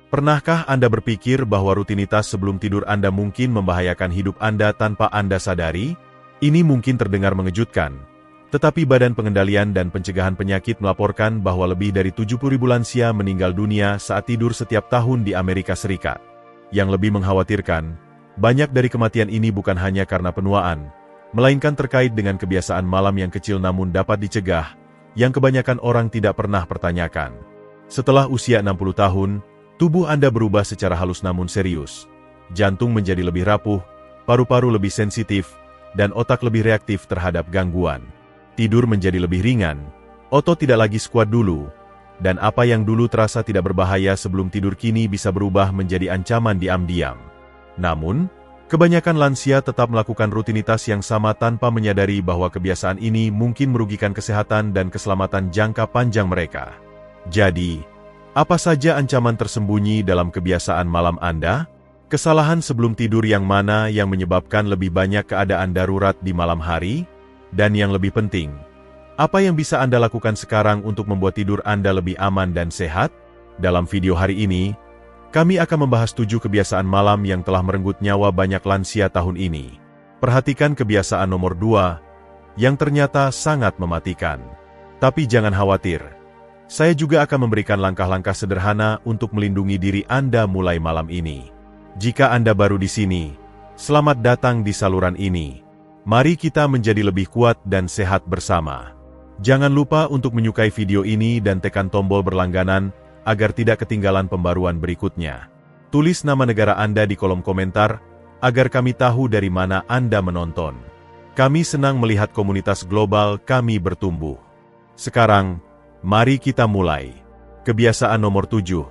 Pernahkah Anda berpikir bahwa rutinitas sebelum tidur Anda mungkin membahayakan hidup Anda tanpa Anda sadari? Ini mungkin terdengar mengejutkan, tetapi Badan Pengendalian dan Pencegahan Penyakit melaporkan bahwa lebih dari 70.000 lansia meninggal dunia saat tidur setiap tahun di Amerika Serikat. Yang lebih mengkhawatirkan, banyak dari kematian ini bukan hanya karena penuaan, melainkan terkait dengan kebiasaan malam yang kecil namun dapat dicegah, yang kebanyakan orang tidak pernah pertanyakan. Setelah usia 60 tahun, tubuh Anda berubah secara halus namun serius. Jantung menjadi lebih rapuh, paru-paru lebih sensitif, dan otak lebih reaktif terhadap gangguan. Tidur menjadi lebih ringan, otot tidak lagi sekuat dulu, dan apa yang dulu terasa tidak berbahaya sebelum tidur kini bisa berubah menjadi ancaman diam-diam. Namun, kebanyakan lansia tetap melakukan rutinitas yang sama tanpa menyadari bahwa kebiasaan ini mungkin merugikan kesehatan dan keselamatan jangka panjang mereka. Jadi, apa saja ancaman tersembunyi dalam kebiasaan malam Anda? Kesalahan sebelum tidur yang mana yang menyebabkan lebih banyak keadaan darurat di malam hari? Dan yang lebih penting, apa yang bisa Anda lakukan sekarang untuk membuat tidur Anda lebih aman dan sehat? Dalam video hari ini, kami akan membahas 7 kebiasaan malam yang telah merenggut nyawa banyak lansia tahun ini. Perhatikan kebiasaan nomor 2, yang ternyata sangat mematikan. Tapi jangan khawatir. Saya juga akan memberikan langkah-langkah sederhana untuk melindungi diri Anda mulai malam ini. Jika Anda baru di sini, selamat datang di saluran ini. Mari kita menjadi lebih kuat dan sehat bersama. Jangan lupa untuk menyukai video ini dan tekan tombol berlangganan agar tidak ketinggalan pembaruan berikutnya. Tulis nama negara Anda di kolom komentar agar kami tahu dari mana Anda menonton. Kami senang melihat komunitas global kami bertumbuh. Sekarang, mari kita mulai. Kebiasaan nomor 7.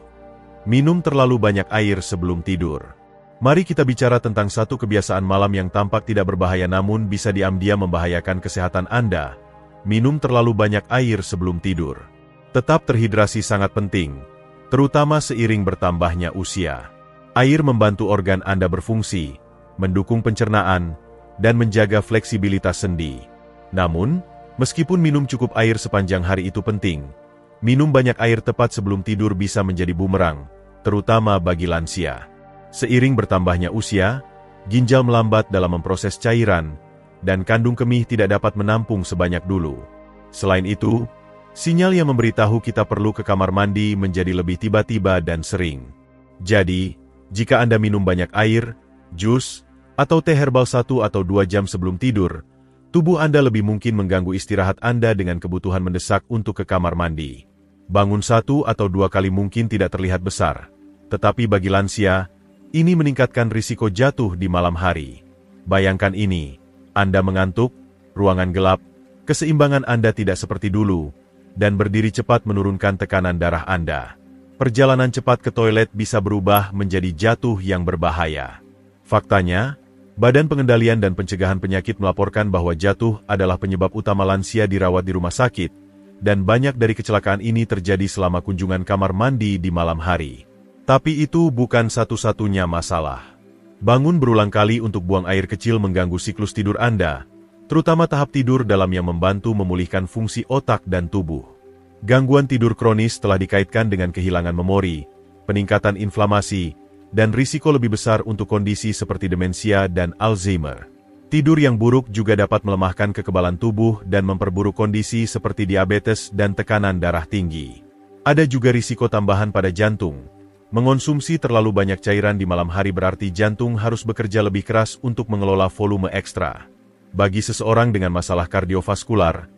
Minum terlalu banyak air sebelum tidur. Mari kita bicara tentang satu kebiasaan malam yang tampak tidak berbahaya namun bisa diam-diam membahayakan kesehatan Anda. Minum terlalu banyak air sebelum tidur. Tetap terhidrasi sangat penting, terutama seiring bertambahnya usia. Air membantu organ Anda berfungsi, mendukung pencernaan, dan menjaga fleksibilitas sendi. Namun, meskipun minum cukup air sepanjang hari itu penting, minum banyak air tepat sebelum tidur bisa menjadi bumerang, terutama bagi lansia. Seiring bertambahnya usia, ginjal melambat dalam memproses cairan, dan kandung kemih tidak dapat menampung sebanyak dulu. Selain itu, sinyal yang memberitahu kita perlu ke kamar mandi menjadi lebih tiba-tiba dan sering. Jadi, jika Anda minum banyak air, jus, atau teh herbal 1 atau 2 jam sebelum tidur, tubuh Anda lebih mungkin mengganggu istirahat Anda dengan kebutuhan mendesak untuk ke kamar mandi. Bangun 1 atau 2 kali mungkin tidak terlihat besar, tetapi bagi lansia, ini meningkatkan risiko jatuh di malam hari. Bayangkan ini, Anda mengantuk, ruangan gelap, keseimbangan Anda tidak seperti dulu, dan berdiri cepat menurunkan tekanan darah Anda. Perjalanan cepat ke toilet bisa berubah menjadi jatuh yang berbahaya. Faktanya, Badan Pengendalian dan Pencegahan Penyakit melaporkan bahwa jatuh adalah penyebab utama lansia dirawat di rumah sakit, dan banyak dari kecelakaan ini terjadi selama kunjungan kamar mandi di malam hari. Tapi itu bukan satu-satunya masalah. Bangun berulang kali untuk buang air kecil mengganggu siklus tidur Anda, terutama tahap tidur dalam yang membantu memulihkan fungsi otak dan tubuh. Gangguan tidur kronis telah dikaitkan dengan kehilangan memori, peningkatan inflamasi, dan risiko lebih besar untuk kondisi seperti demensia dan Alzheimer. Tidur yang buruk juga dapat melemahkan kekebalan tubuh dan memperburuk kondisi seperti diabetes dan tekanan darah tinggi. Ada juga risiko tambahan pada jantung. Mengonsumsi terlalu banyak cairan di malam hari berarti jantung harus bekerja lebih keras untuk mengelola volume ekstra. Bagi seseorang dengan masalah kardiovaskular,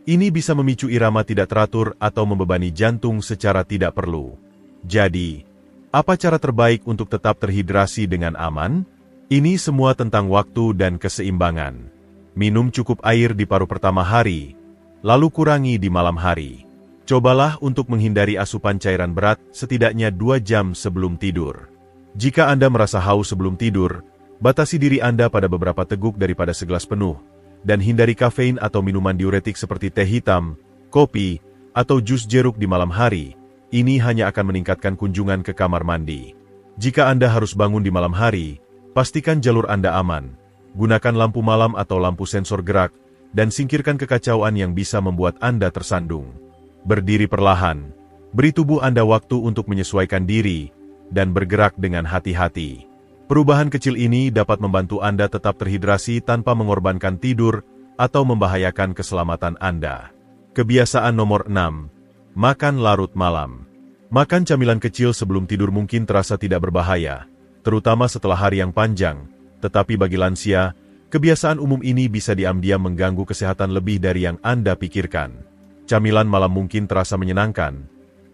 ini bisa memicu irama tidak teratur atau membebani jantung secara tidak perlu. Jadi, apa cara terbaik untuk tetap terhidrasi dengan aman? Ini semua tentang waktu dan keseimbangan. Minum cukup air di paruh pertama hari, lalu kurangi di malam hari. Cobalah untuk menghindari asupan cairan berat setidaknya 2 jam sebelum tidur. Jika Anda merasa haus sebelum tidur, batasi diri Anda pada beberapa teguk daripada segelas penuh, dan hindari kafein atau minuman diuretik seperti teh hitam, kopi, atau jus jeruk di malam hari. Ini hanya akan meningkatkan kunjungan ke kamar mandi. Jika Anda harus bangun di malam hari, pastikan jalur Anda aman. Gunakan lampu malam atau lampu sensor gerak, dan singkirkan kekacauan yang bisa membuat Anda tersandung. Berdiri perlahan. Beri tubuh Anda waktu untuk menyesuaikan diri, dan bergerak dengan hati-hati. Perubahan kecil ini dapat membantu Anda tetap terhidrasi tanpa mengorbankan tidur atau membahayakan keselamatan Anda. Kebiasaan nomor 6. Makan larut malam. Makan camilan kecil sebelum tidur mungkin terasa tidak berbahaya, terutama setelah hari yang panjang, tetapi bagi lansia, kebiasaan umum ini bisa diam-diam mengganggu kesehatan lebih dari yang Anda pikirkan. Camilan malam mungkin terasa menyenangkan,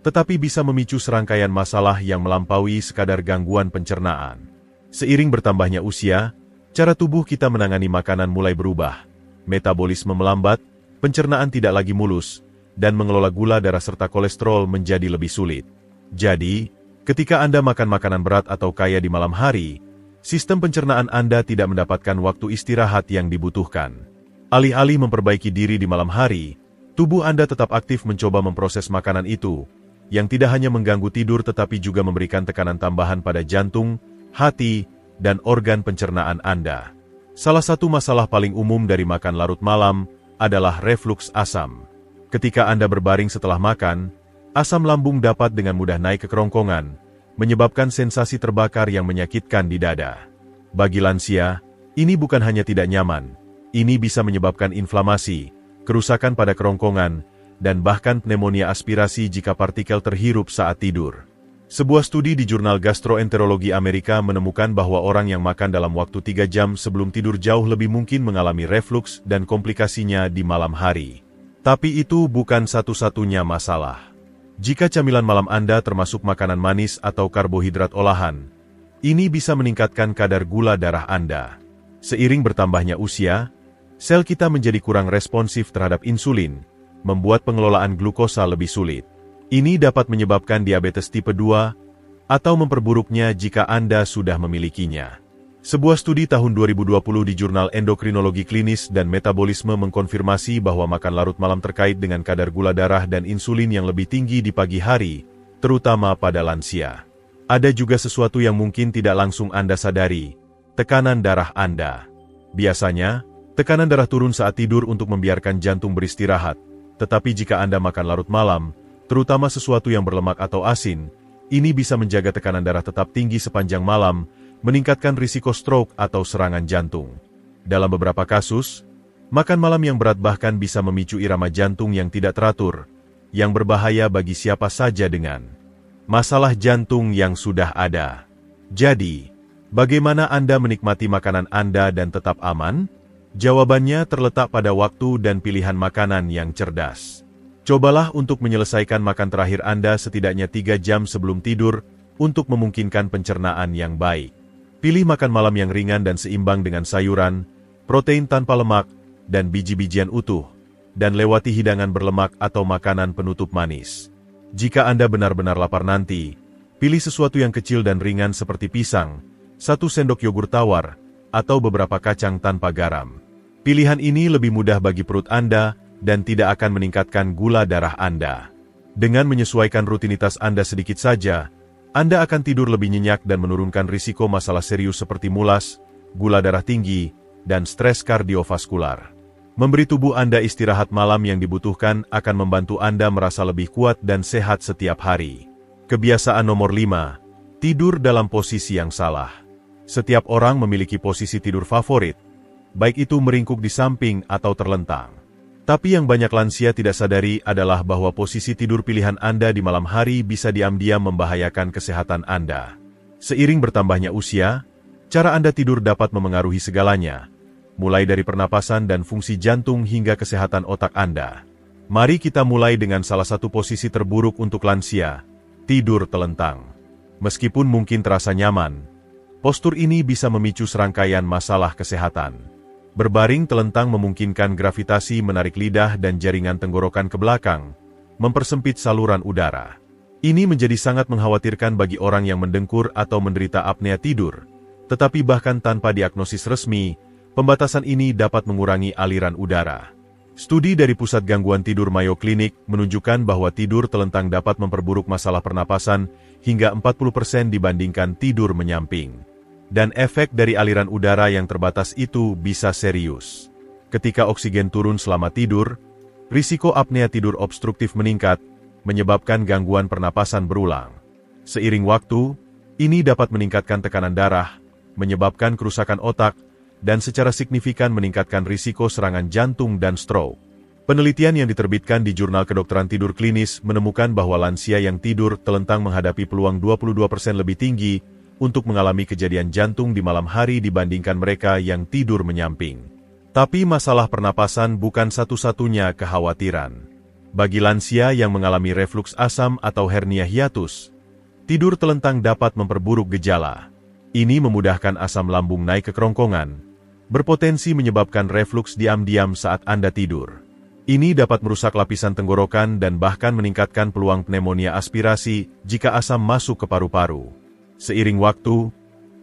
tetapi bisa memicu serangkaian masalah yang melampaui sekadar gangguan pencernaan. Seiring bertambahnya usia, cara tubuh kita menangani makanan mulai berubah. Metabolisme melambat, pencernaan tidak lagi mulus, dan mengelola gula darah serta kolesterol menjadi lebih sulit. Jadi, ketika Anda makan makanan berat atau kaya di malam hari, sistem pencernaan Anda tidak mendapatkan waktu istirahat yang dibutuhkan. Alih-alih memperbaiki diri di malam hari, tubuh Anda tetap aktif mencoba memproses makanan itu, yang tidak hanya mengganggu tidur tetapi juga memberikan tekanan tambahan pada jantung, hati, dan organ pencernaan Anda. Salah satu masalah paling umum dari makan larut malam adalah refluks asam. Ketika Anda berbaring setelah makan, asam lambung dapat dengan mudah naik ke kerongkongan, menyebabkan sensasi terbakar yang menyakitkan di dada. Bagi lansia, ini bukan hanya tidak nyaman, ini bisa menyebabkan inflamasi, kerusakan pada kerongkongan, dan bahkan pneumonia aspirasi jika partikel terhirup saat tidur. Sebuah studi di jurnal Gastroenterologi Amerika menemukan bahwa orang yang makan dalam waktu 3 jam sebelum tidur jauh lebih mungkin mengalami refluks dan komplikasinya di malam hari. Tapi itu bukan satu-satunya masalah. Jika camilan malam Anda termasuk makanan manis atau karbohidrat olahan, ini bisa meningkatkan kadar gula darah Anda. Seiring bertambahnya usia, sel kita menjadi kurang responsif terhadap insulin, membuat pengelolaan glukosa lebih sulit. Ini dapat menyebabkan diabetes tipe 2 atau memperburuknya jika Anda sudah memilikinya. Sebuah studi tahun 2020 di jurnal Endokrinologi Klinis dan Metabolisme mengkonfirmasi bahwa makan larut malam terkait dengan kadar gula darah dan insulin yang lebih tinggi di pagi hari, terutama pada lansia. Ada juga sesuatu yang mungkin tidak langsung Anda sadari, tekanan darah Anda. Biasanya, tekanan darah turun saat tidur untuk membiarkan jantung beristirahat, tetapi jika Anda makan larut malam, terutama sesuatu yang berlemak atau asin, ini bisa menjaga tekanan darah tetap tinggi sepanjang malam, meningkatkan risiko stroke atau serangan jantung. Dalam beberapa kasus, makan malam yang berat bahkan bisa memicu irama jantung yang tidak teratur, yang berbahaya bagi siapa saja dengan masalah jantung yang sudah ada. Jadi, bagaimana Anda menikmati makanan Anda dan tetap aman? Jawabannya terletak pada waktu dan pilihan makanan yang cerdas. Cobalah untuk menyelesaikan makan terakhir Anda setidaknya 3 jam sebelum tidur untuk memungkinkan pencernaan yang baik. Pilih makan malam yang ringan dan seimbang dengan sayuran, protein tanpa lemak, dan biji-bijian utuh, dan lewati hidangan berlemak atau makanan penutup manis. Jika Anda benar-benar lapar nanti, pilih sesuatu yang kecil dan ringan seperti pisang, 1 sendok yogurt tawar, atau beberapa kacang tanpa garam. Pilihan ini lebih mudah bagi perut Anda dan tidak akan meningkatkan gula darah Anda. Dengan menyesuaikan rutinitas Anda sedikit saja, Anda akan tidur lebih nyenyak dan menurunkan risiko masalah serius seperti mulas, gula darah tinggi, dan stres kardiovaskular. Memberi tubuh Anda istirahat malam yang dibutuhkan akan membantu Anda merasa lebih kuat dan sehat setiap hari. Kebiasaan nomor 5. Tidur dalam posisi yang salah. Setiap orang memiliki posisi tidur favorit, baik itu meringkuk di samping atau terlentang. Tapi yang banyak lansia tidak sadari adalah bahwa posisi tidur pilihan Anda di malam hari bisa diam-diam membahayakan kesehatan Anda. Seiring bertambahnya usia, cara Anda tidur dapat memengaruhi segalanya, mulai dari pernapasan dan fungsi jantung hingga kesehatan otak Anda. Mari kita mulai dengan salah satu posisi terburuk untuk lansia, tidur telentang. Meskipun mungkin terasa nyaman, postur ini bisa memicu serangkaian masalah kesehatan. Berbaring telentang memungkinkan gravitasi menarik lidah dan jaringan tenggorokan ke belakang, mempersempit saluran udara. Ini menjadi sangat mengkhawatirkan bagi orang yang mendengkur atau menderita apnea tidur. Tetapi bahkan tanpa diagnosis resmi, pembatasan ini dapat mengurangi aliran udara. Studi dari Pusat Gangguan Tidur Mayo Clinic menunjukkan bahwa tidur telentang dapat memperburuk masalah pernapasan hingga 40% dibandingkan tidur menyamping. Dan efek dari aliran udara yang terbatas itu bisa serius. Ketika oksigen turun selama tidur, risiko apnea tidur obstruktif meningkat, menyebabkan gangguan pernapasan berulang. Seiring waktu, Ini dapat meningkatkan tekanan darah, menyebabkan kerusakan otak, dan secara signifikan meningkatkan risiko serangan jantung dan stroke. Penelitian yang diterbitkan di Jurnal Kedokteran Tidur Klinis menemukan bahwa lansia yang tidur telentang menghadapi peluang 22% lebih tinggi untuk mengalami kejadian jantung di malam hari dibandingkan mereka yang tidur menyamping. Tapi masalah pernapasan bukan satu-satunya kekhawatiran. Bagi lansia yang mengalami refluks asam atau hernia hiatus, tidur telentang dapat memperburuk gejala. Ini memudahkan asam lambung naik ke kerongkongan, berpotensi menyebabkan refluks diam-diam saat Anda tidur. Ini dapat merusak lapisan tenggorokan dan bahkan meningkatkan peluang pneumonia aspirasi jika asam masuk ke paru-paru. Seiring waktu,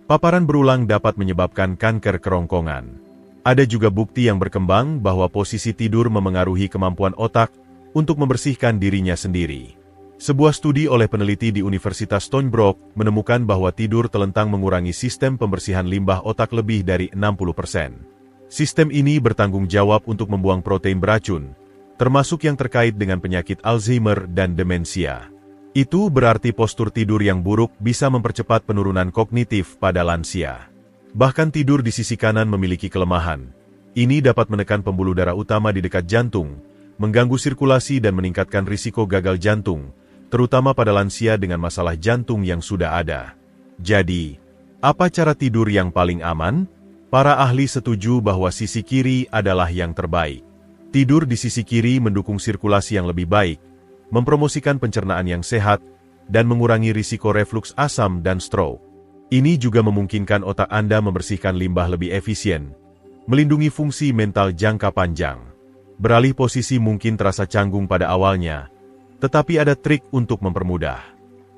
paparan berulang dapat menyebabkan kanker kerongkongan. Ada juga bukti yang berkembang bahwa posisi tidur memengaruhi kemampuan otak untuk membersihkan dirinya sendiri. Sebuah studi oleh peneliti di Universitas Stony menemukan bahwa tidur telentang mengurangi sistem pembersihan limbah otak lebih dari 60%. Sistem ini bertanggung jawab untuk membuang protein beracun, termasuk yang terkait dengan penyakit Alzheimer dan demensia. Itu berarti postur tidur yang buruk bisa mempercepat penurunan kognitif pada lansia. Bahkan tidur di sisi kanan memiliki kelemahan. Ini dapat menekan pembuluh darah utama di dekat jantung, mengganggu sirkulasi dan meningkatkan risiko gagal jantung, terutama pada lansia dengan masalah jantung yang sudah ada. Jadi, apa cara tidur yang paling aman? Para ahli setuju bahwa sisi kiri adalah yang terbaik. Tidur di sisi kiri mendukung sirkulasi yang lebih baik, mempromosikan pencernaan yang sehat, dan mengurangi risiko refluks asam dan stroke. Ini juga memungkinkan otak Anda membersihkan limbah lebih efisien, melindungi fungsi mental jangka panjang. Beralih posisi mungkin terasa canggung pada awalnya, tetapi ada trik untuk mempermudah.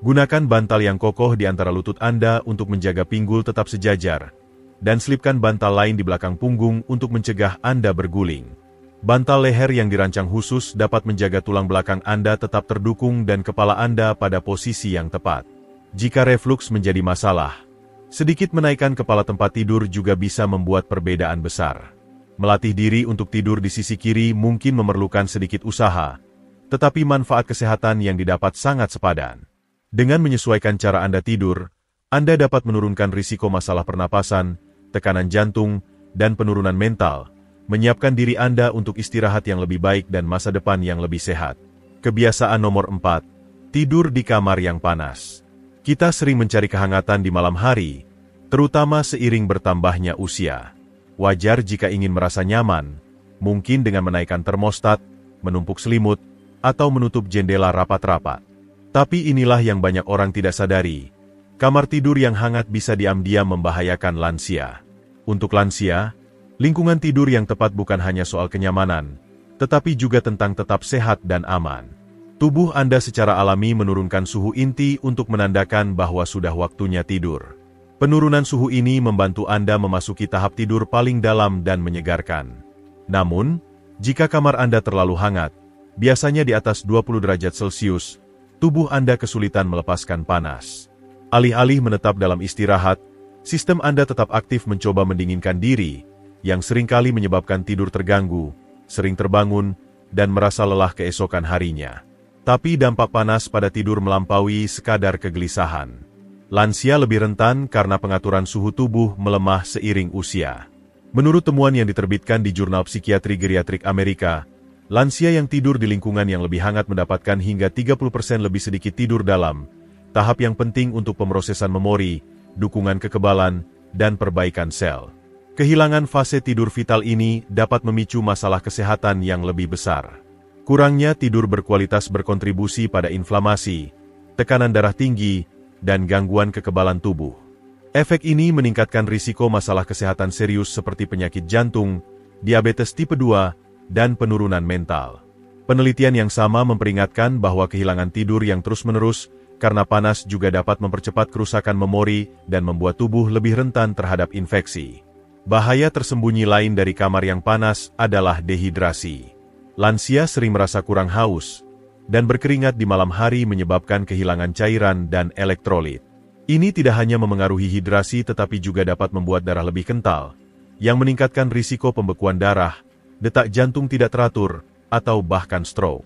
Gunakan bantal yang kokoh di antara lutut Anda untuk menjaga pinggul tetap sejajar, dan selipkan bantal lain di belakang punggung untuk mencegah Anda berguling. Bantal leher yang dirancang khusus dapat menjaga tulang belakang Anda tetap terdukung dan kepala Anda pada posisi yang tepat. Jika refluks menjadi masalah, sedikit menaikkan kepala tempat tidur juga bisa membuat perbedaan besar. Melatih diri untuk tidur di sisi kiri mungkin memerlukan sedikit usaha, tetapi manfaat kesehatan yang didapat sangat sepadan. Dengan menyesuaikan cara Anda tidur, Anda dapat menurunkan risiko masalah pernapasan, tekanan jantung, dan penurunan mental, menyiapkan diri Anda untuk istirahat yang lebih baik dan masa depan yang lebih sehat. Kebiasaan nomor 4. Tidur di kamar yang panas. Kita sering mencari kehangatan di malam hari, terutama seiring bertambahnya usia. Wajar jika ingin merasa nyaman, mungkin dengan menaikkan termostat, menumpuk selimut, atau menutup jendela rapat-rapat. Tapi inilah yang banyak orang tidak sadari. Kamar tidur yang hangat bisa diam-diam membahayakan lansia. Untuk lansia, lingkungan tidur yang tepat bukan hanya soal kenyamanan, tetapi juga tentang tetap sehat dan aman. Tubuh Anda secara alami menurunkan suhu inti untuk menandakan bahwa sudah waktunya tidur. Penurunan suhu ini membantu Anda memasuki tahap tidur paling dalam dan menyegarkan. Namun, jika kamar Anda terlalu hangat, biasanya di atas 20 derajat Celcius, tubuh Anda kesulitan melepaskan panas. Alih-alih menetap dalam istirahat, sistem Anda tetap aktif mencoba mendinginkan diri, yang seringkali menyebabkan tidur terganggu, sering terbangun, dan merasa lelah keesokan harinya. Tapi dampak panas pada tidur melampaui sekadar kegelisahan. Lansia lebih rentan karena pengaturan suhu tubuh melemah seiring usia. Menurut temuan yang diterbitkan di Jurnal Psikiatri Geriatrik Amerika, lansia yang tidur di lingkungan yang lebih hangat mendapatkan hingga 30% lebih sedikit tidur dalam, tahap yang penting untuk pemrosesan memori, dukungan kekebalan, dan perbaikan sel. Kehilangan fase tidur vital ini dapat memicu masalah kesehatan yang lebih besar. Kurangnya tidur berkualitas berkontribusi pada inflamasi, tekanan darah tinggi, dan gangguan kekebalan tubuh. Efek ini meningkatkan risiko masalah kesehatan serius seperti penyakit jantung, diabetes tipe 2, dan penurunan mental. Penelitian yang sama memperingatkan bahwa kehilangan tidur yang terus-menerus karena panas juga dapat mempercepat kerusakan memori dan membuat tubuh lebih rentan terhadap infeksi. Bahaya tersembunyi lain dari kamar yang panas adalah dehidrasi. Lansia sering merasa kurang haus, dan berkeringat di malam hari menyebabkan kehilangan cairan dan elektrolit. Ini tidak hanya memengaruhi hidrasi tetapi juga dapat membuat darah lebih kental, yang meningkatkan risiko pembekuan darah, detak jantung tidak teratur, atau bahkan stroke.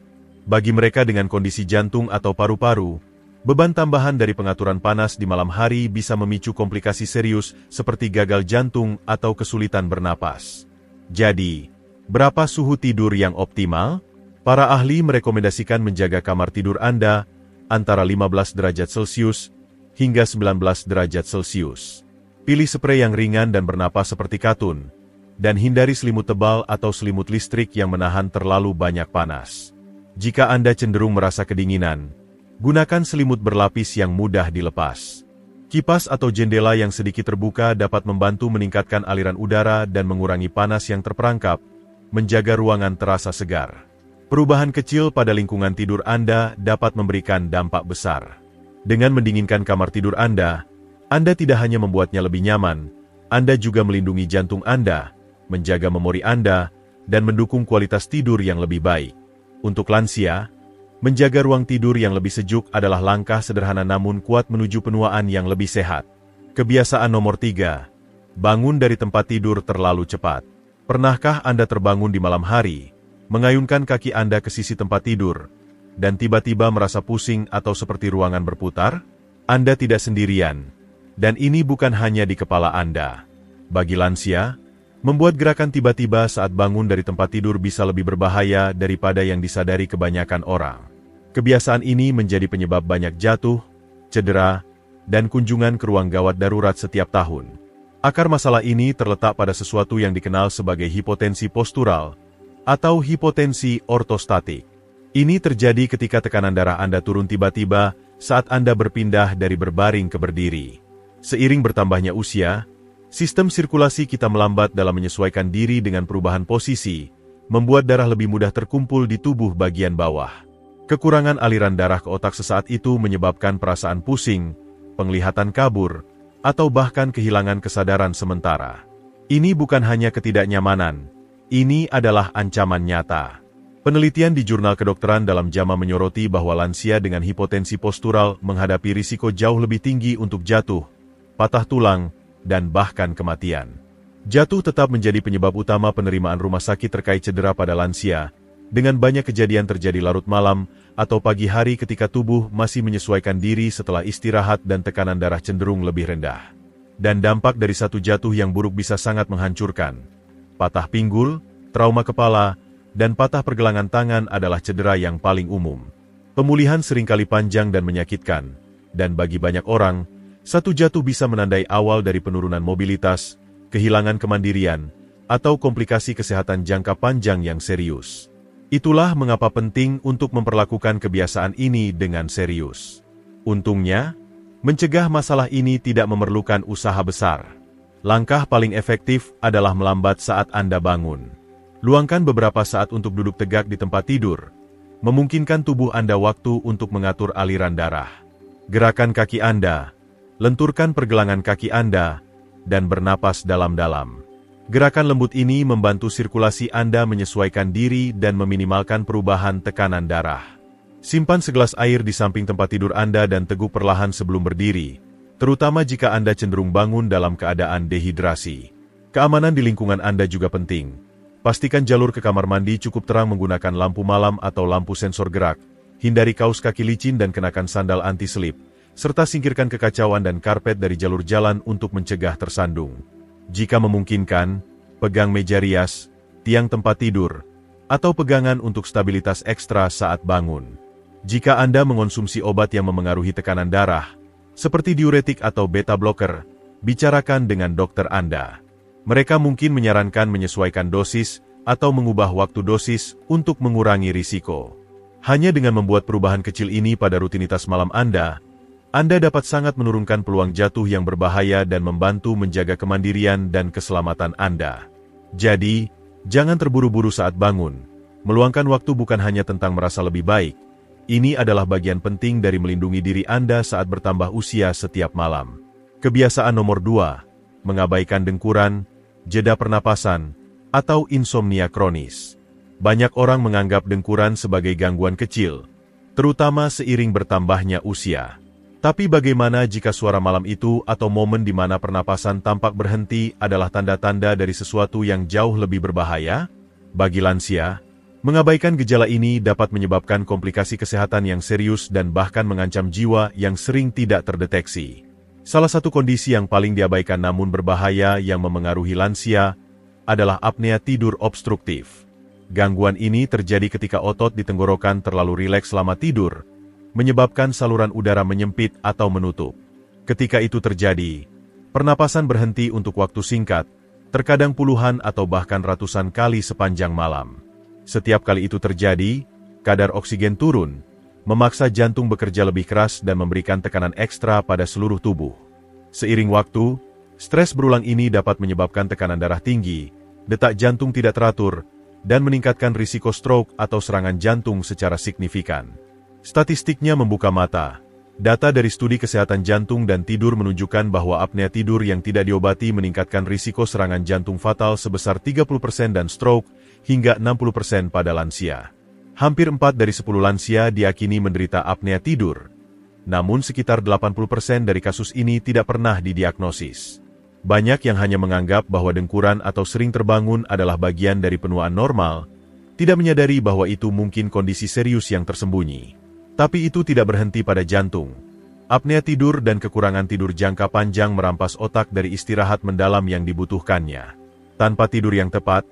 Bagi mereka dengan kondisi jantung atau paru-paru, Beban tambahan dari pengaturan panas di malam hari bisa memicu komplikasi serius seperti gagal jantung atau kesulitan bernapas. Jadi, berapa suhu tidur yang optimal? Para ahli merekomendasikan menjaga kamar tidur Anda antara 15 derajat Celcius hingga 19 derajat Celcius. Pilih spray yang ringan dan bernapas seperti katun, dan hindari selimut tebal atau selimut listrik yang menahan terlalu banyak panas. Jika Anda cenderung merasa kedinginan, gunakan selimut berlapis yang mudah dilepas. Kipas atau jendela yang sedikit terbuka dapat membantu meningkatkan aliran udara dan mengurangi panas yang terperangkap, menjaga ruangan terasa segar. Perubahan kecil pada lingkungan tidur Anda dapat memberikan dampak besar. Dengan mendinginkan kamar tidur Anda tidak hanya membuatnya lebih nyaman, Anda juga melindungi jantung Anda, menjaga memori Anda, dan mendukung kualitas tidur yang lebih baik. Untuk lansia, menjaga ruang tidur yang lebih sejuk adalah langkah sederhana namun kuat menuju penuaan yang lebih sehat. Kebiasaan nomor 3. Bangun dari tempat tidur terlalu cepat. Pernahkah Anda terbangun di malam hari, mengayunkan kaki Anda ke sisi tempat tidur, dan tiba-tiba merasa pusing atau seperti ruangan berputar? Anda tidak sendirian, dan ini bukan hanya di kepala Anda. Bagi lansia, membuat gerakan tiba-tiba saat bangun dari tempat tidur bisa lebih berbahaya daripada yang disadari kebanyakan orang. Kebiasaan ini menjadi penyebab banyak jatuh, cedera, dan kunjungan ke ruang gawat darurat setiap tahun. Akar masalah ini terletak pada sesuatu yang dikenal sebagai hipotensi postural atau hipotensi ortostatik. Ini terjadi ketika tekanan darah Anda turun tiba-tiba saat Anda berpindah dari berbaring ke berdiri. Seiring bertambahnya usia, sistem sirkulasi kita melambat dalam menyesuaikan diri dengan perubahan posisi, membuat darah lebih mudah terkumpul di tubuh bagian bawah. Kekurangan aliran darah ke otak sesaat itu menyebabkan perasaan pusing, penglihatan kabur, atau bahkan kehilangan kesadaran sementara. Ini bukan hanya ketidaknyamanan, ini adalah ancaman nyata. Penelitian di jurnal kedokteran dalam JAMA menyoroti bahwa lansia dengan hipotensi postural menghadapi risiko jauh lebih tinggi untuk jatuh, patah tulang, dan bahkan kematian. Jatuh tetap menjadi penyebab utama penerimaan rumah sakit terkait cedera pada lansia, dengan banyak kejadian terjadi larut malam atau pagi hari ketika tubuh masih menyesuaikan diri setelah istirahat dan tekanan darah cenderung lebih rendah. Dan dampak dari satu jatuh yang buruk bisa sangat menghancurkan. Patah pinggul, trauma kepala, dan patah pergelangan tangan adalah cedera yang paling umum. Pemulihan seringkali panjang dan menyakitkan, dan bagi banyak orang, satu jatuh bisa menandai awal dari penurunan mobilitas, kehilangan kemandirian, atau komplikasi kesehatan jangka panjang yang serius. Itulah mengapa penting untuk memperlakukan kebiasaan ini dengan serius. Untungnya, mencegah masalah ini tidak memerlukan usaha besar. Langkah paling efektif adalah melambat saat Anda bangun. Luangkan beberapa saat untuk duduk tegak di tempat tidur, memungkinkan tubuh Anda waktu untuk mengatur aliran darah. Gerakan kaki Anda, lenturkan pergelangan kaki Anda, dan bernapas dalam-dalam. Gerakan lembut ini membantu sirkulasi Anda menyesuaikan diri dan meminimalkan perubahan tekanan darah. Simpan segelas air di samping tempat tidur Anda dan teguk perlahan sebelum berdiri, terutama jika Anda cenderung bangun dalam keadaan dehidrasi. Keamanan di lingkungan Anda juga penting. Pastikan jalur ke kamar mandi cukup terang menggunakan lampu malam atau lampu sensor gerak, hindari kaos kaki licin dan kenakan sandal anti-slip, serta singkirkan kekacauan dan karpet dari jalur jalan untuk mencegah tersandung. Jika memungkinkan, pegang meja rias, tiang tempat tidur, atau pegangan untuk stabilitas ekstra saat bangun. Jika Anda mengonsumsi obat yang memengaruhi tekanan darah, seperti diuretik atau beta blocker, bicarakan dengan dokter Anda. Mereka mungkin menyarankan menyesuaikan dosis atau mengubah waktu dosis untuk mengurangi risiko. Hanya dengan membuat perubahan kecil ini pada rutinitas malam Anda dapat sangat menurunkan peluang jatuh yang berbahaya dan membantu menjaga kemandirian dan keselamatan Anda. Jadi, jangan terburu-buru saat bangun. Meluangkan waktu bukan hanya tentang merasa lebih baik. Ini adalah bagian penting dari melindungi diri Anda saat bertambah usia setiap malam. Kebiasaan nomor 2, mengabaikan dengkuran, jeda pernapasan, atau insomnia kronis. Banyak orang menganggap dengkuran sebagai gangguan kecil, terutama seiring bertambahnya usia. Tapi bagaimana jika suara malam itu atau momen di mana pernapasan tampak berhenti adalah tanda-tanda dari sesuatu yang jauh lebih berbahaya? Bagi lansia, Mengabaikan gejala ini dapat menyebabkan komplikasi kesehatan yang serius dan bahkan mengancam jiwa yang sering tidak terdeteksi. Salah satu kondisi yang paling diabaikan namun berbahaya yang memengaruhi lansia adalah apnea tidur obstruktif. Gangguan ini terjadi ketika otot di tenggorokan terlalu rileks selama tidur, menyebabkan saluran udara menyempit atau menutup. Ketika itu terjadi, pernapasan berhenti untuk waktu singkat, terkadang puluhan atau bahkan ratusan kali sepanjang malam. Setiap kali itu terjadi, kadar oksigen turun, memaksa jantung bekerja lebih keras dan memberikan tekanan ekstra pada seluruh tubuh. Seiring waktu, stres berulang ini dapat menyebabkan tekanan darah tinggi, detak jantung tidak teratur, dan meningkatkan risiko stroke atau serangan jantung secara signifikan. Statistiknya membuka mata. Data dari studi kesehatan jantung dan tidur menunjukkan bahwa apnea tidur yang tidak diobati meningkatkan risiko serangan jantung fatal sebesar 30% dan stroke hingga 60% pada lansia. Hampir 4 dari 10 lansia diyakini menderita apnea tidur. Namun sekitar 80% dari kasus ini tidak pernah didiagnosis. Banyak yang hanya menganggap bahwa dengkuran atau sering terbangun adalah bagian dari penuaan normal, tidak menyadari bahwa itu mungkin kondisi serius yang tersembunyi. Tapi itu tidak berhenti pada jantung. Apnea tidur dan kekurangan tidur jangka panjang merampas otak dari istirahat mendalam yang dibutuhkannya. Tanpa tidur yang tepat,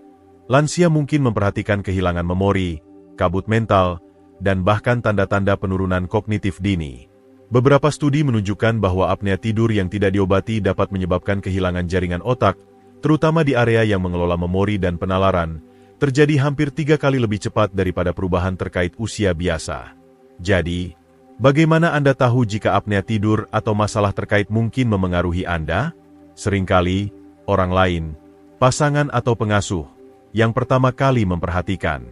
lansia mungkin memperhatikan kehilangan memori, kabut mental, dan bahkan tanda-tanda penurunan kognitif dini. Beberapa studi menunjukkan bahwa apnea tidur yang tidak diobati dapat menyebabkan kehilangan jaringan otak, terutama di area yang mengelola memori dan penalaran, terjadi hampir 3 kali lebih cepat daripada perubahan terkait usia biasa. Jadi, bagaimana Anda tahu jika apnea tidur atau masalah terkait mungkin memengaruhi Anda? Seringkali, orang lain, pasangan atau pengasuh, yang pertama kali memperhatikan.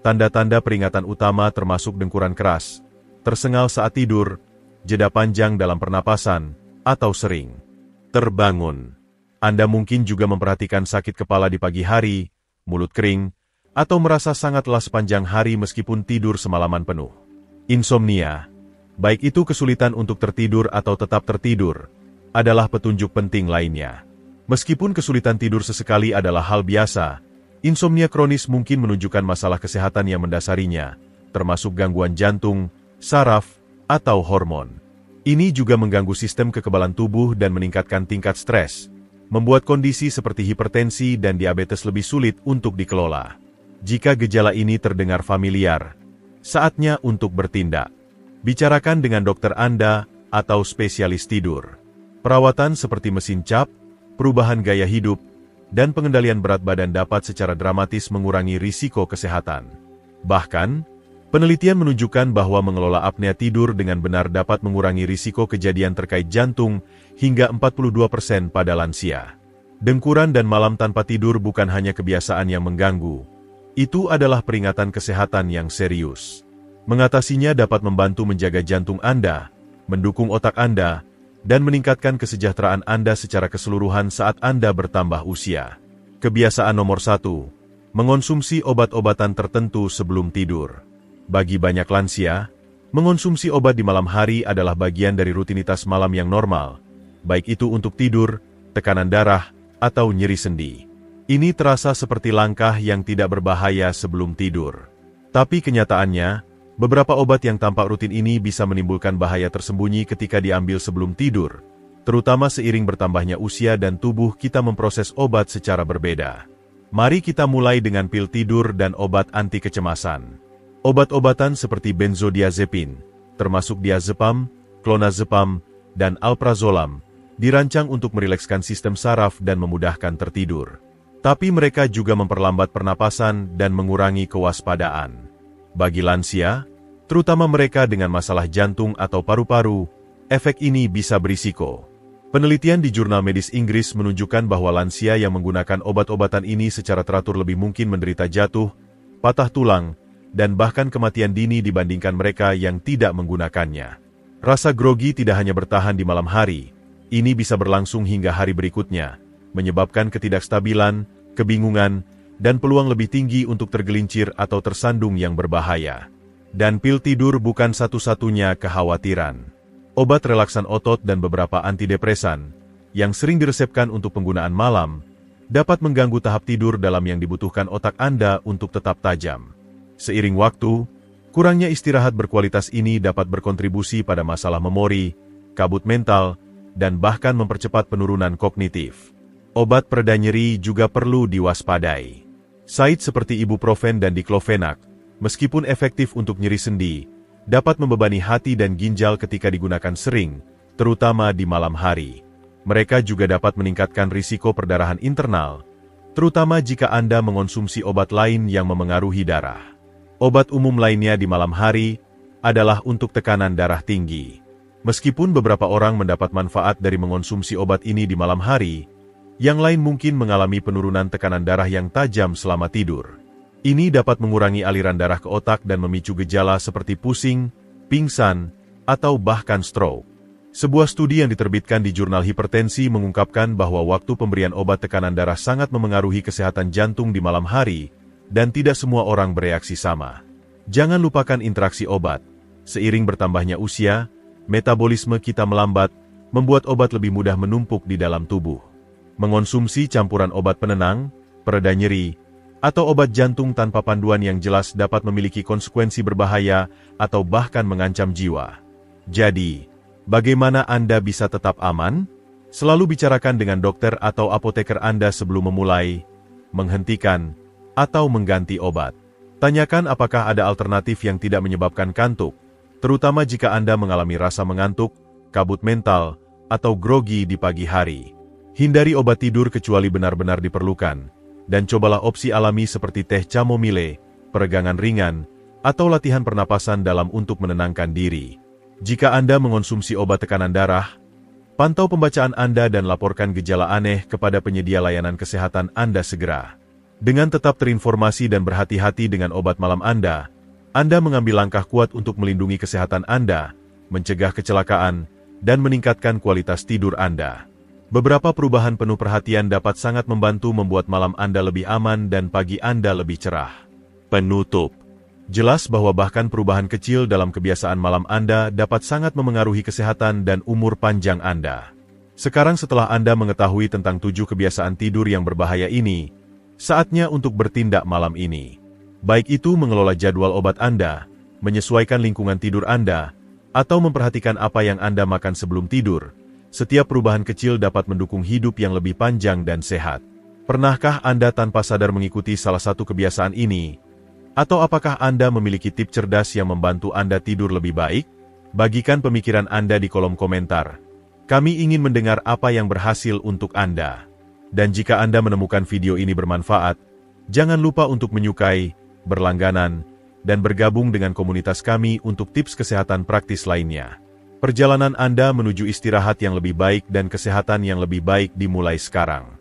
Tanda-tanda peringatan utama termasuk dengkuran keras, tersengal saat tidur, jeda panjang dalam pernapasan, atau sering terbangun. Anda mungkin juga memperhatikan sakit kepala di pagi hari, mulut kering, atau merasa sangat lelah sepanjang hari meskipun tidur semalaman penuh. Insomnia, baik itu kesulitan untuk tertidur atau tetap tertidur, adalah petunjuk penting lainnya. Meskipun kesulitan tidur sesekali adalah hal biasa, insomnia kronis mungkin menunjukkan masalah kesehatan yang mendasarinya, termasuk gangguan jantung, saraf, atau hormon. Ini juga mengganggu sistem kekebalan tubuh dan meningkatkan tingkat stres, membuat kondisi seperti hipertensi dan diabetes lebih sulit untuk dikelola. Jika gejala ini terdengar familiar, saatnya untuk bertindak. Bicarakan dengan dokter Anda atau spesialis tidur. Perawatan seperti mesin cap, perubahan gaya hidup, dan pengendalian berat badan dapat secara dramatis mengurangi risiko kesehatan. Bahkan, penelitian menunjukkan bahwa mengelola apnea tidur dengan benar dapat mengurangi risiko kejadian terkait jantung hingga 42% pada lansia. Dengkuran dan malam tanpa tidur bukan hanya kebiasaan yang mengganggu. Itu adalah peringatan kesehatan yang serius. Mengatasinya dapat membantu menjaga jantung Anda, mendukung otak Anda, dan meningkatkan kesejahteraan Anda secara keseluruhan saat Anda bertambah usia. Kebiasaan nomor 1, mengonsumsi obat-obatan tertentu sebelum tidur. Bagi banyak lansia, mengonsumsi obat di malam hari adalah bagian dari rutinitas malam yang normal, baik itu untuk tidur, tekanan darah, atau nyeri sendi. Ini terasa seperti langkah yang tidak berbahaya sebelum tidur. Tapi kenyataannya, beberapa obat yang tampak rutin ini bisa menimbulkan bahaya tersembunyi ketika diambil sebelum tidur, terutama seiring bertambahnya usia dan tubuh kita memproses obat secara berbeda. Mari kita mulai dengan pil tidur dan obat anti kecemasan. Obat-obatan seperti benzodiazepin, termasuk diazepam, clonazepam, dan alprazolam, dirancang untuk merilekskan sistem saraf dan memudahkan tertidur. Tapi mereka juga memperlambat pernapasan dan mengurangi kewaspadaan. Bagi lansia, terutama mereka dengan masalah jantung atau paru-paru, efek ini bisa berisiko. Penelitian di jurnal medis Inggris menunjukkan bahwa lansia yang menggunakan obat-obatan ini secara teratur lebih mungkin menderita jatuh, patah tulang, dan bahkan kematian dini dibandingkan mereka yang tidak menggunakannya. Rasa grogi tidak hanya bertahan di malam hari, ini bisa berlangsung hingga hari berikutnya, menyebabkan ketidakstabilan, kebingungan, dan peluang lebih tinggi untuk tergelincir atau tersandung yang berbahaya. Dan pil tidur bukan satu-satunya kekhawatiran. Obat relaksan otot dan beberapa antidepresan, yang sering diresepkan untuk penggunaan malam, dapat mengganggu tahap tidur dalam yang dibutuhkan otak Anda untuk tetap tajam. Seiring waktu, kurangnya istirahat berkualitas ini dapat berkontribusi pada masalah memori, kabut mental, dan bahkan mempercepat penurunan kognitif. Obat pereda nyeri juga perlu diwaspadai. Side seperti ibuprofen dan diklofenak, meskipun efektif untuk nyeri sendi, dapat membebani hati dan ginjal ketika digunakan sering, terutama di malam hari. Mereka juga dapat meningkatkan risiko perdarahan internal, terutama jika Anda mengonsumsi obat lain yang memengaruhi darah. Obat umum lainnya di malam hari adalah untuk tekanan darah tinggi. Meskipun beberapa orang mendapat manfaat dari mengonsumsi obat ini di malam hari, yang lain mungkin mengalami penurunan tekanan darah yang tajam selama tidur. Ini dapat mengurangi aliran darah ke otak dan memicu gejala seperti pusing, pingsan, atau bahkan stroke. Sebuah studi yang diterbitkan di jurnal hipertensi mengungkapkan bahwa waktu pemberian obat tekanan darah sangat memengaruhi kesehatan jantung di malam hari, dan tidak semua orang bereaksi sama. Jangan lupakan interaksi obat. Seiring bertambahnya usia, metabolisme kita melambat, membuat obat lebih mudah menumpuk di dalam tubuh. Mengonsumsi campuran obat penenang, pereda nyeri, atau obat jantung tanpa panduan yang jelas dapat memiliki konsekuensi berbahaya atau bahkan mengancam jiwa. Jadi, bagaimana Anda bisa tetap aman? Selalu bicarakan dengan dokter atau apoteker Anda sebelum memulai, menghentikan, atau mengganti obat. Tanyakan apakah ada alternatif yang tidak menyebabkan kantuk, terutama jika Anda mengalami rasa mengantuk, kabut mental, atau grogi di pagi hari. Hindari obat tidur kecuali benar-benar diperlukan, dan cobalah opsi alami seperti teh chamomile, peregangan ringan, atau latihan pernapasan dalam untuk menenangkan diri. Jika Anda mengonsumsi obat tekanan darah, pantau pembacaan Anda dan laporkan gejala aneh kepada penyedia layanan kesehatan Anda segera. Dengan tetap terinformasi dan berhati-hati dengan obat malam Anda mengambil langkah kuat untuk melindungi kesehatan Anda, mencegah kecelakaan, dan meningkatkan kualitas tidur Anda. Beberapa perubahan penuh perhatian dapat sangat membantu membuat malam Anda lebih aman dan pagi Anda lebih cerah. Penutup. Jelas bahwa bahkan perubahan kecil dalam kebiasaan malam Anda dapat sangat memengaruhi kesehatan dan umur panjang Anda. Sekarang setelah Anda mengetahui tentang 7 kebiasaan tidur yang berbahaya ini, saatnya untuk bertindak malam ini. Baik itu mengelola jadwal obat Anda, menyesuaikan lingkungan tidur Anda, atau memperhatikan apa yang Anda makan sebelum tidur. Setiap perubahan kecil dapat mendukung hidup yang lebih panjang dan sehat. Pernahkah Anda tanpa sadar mengikuti salah satu kebiasaan ini? Atau apakah Anda memiliki tips cerdas yang membantu Anda tidur lebih baik? Bagikan pemikiran Anda di kolom komentar. Kami ingin mendengar apa yang berhasil untuk Anda. Dan jika Anda menemukan video ini bermanfaat, jangan lupa untuk menyukai, berlangganan, dan bergabung dengan komunitas kami untuk tips kesehatan praktis lainnya. Perjalanan Anda menuju istirahat yang lebih baik dan kesehatan yang lebih baik dimulai sekarang.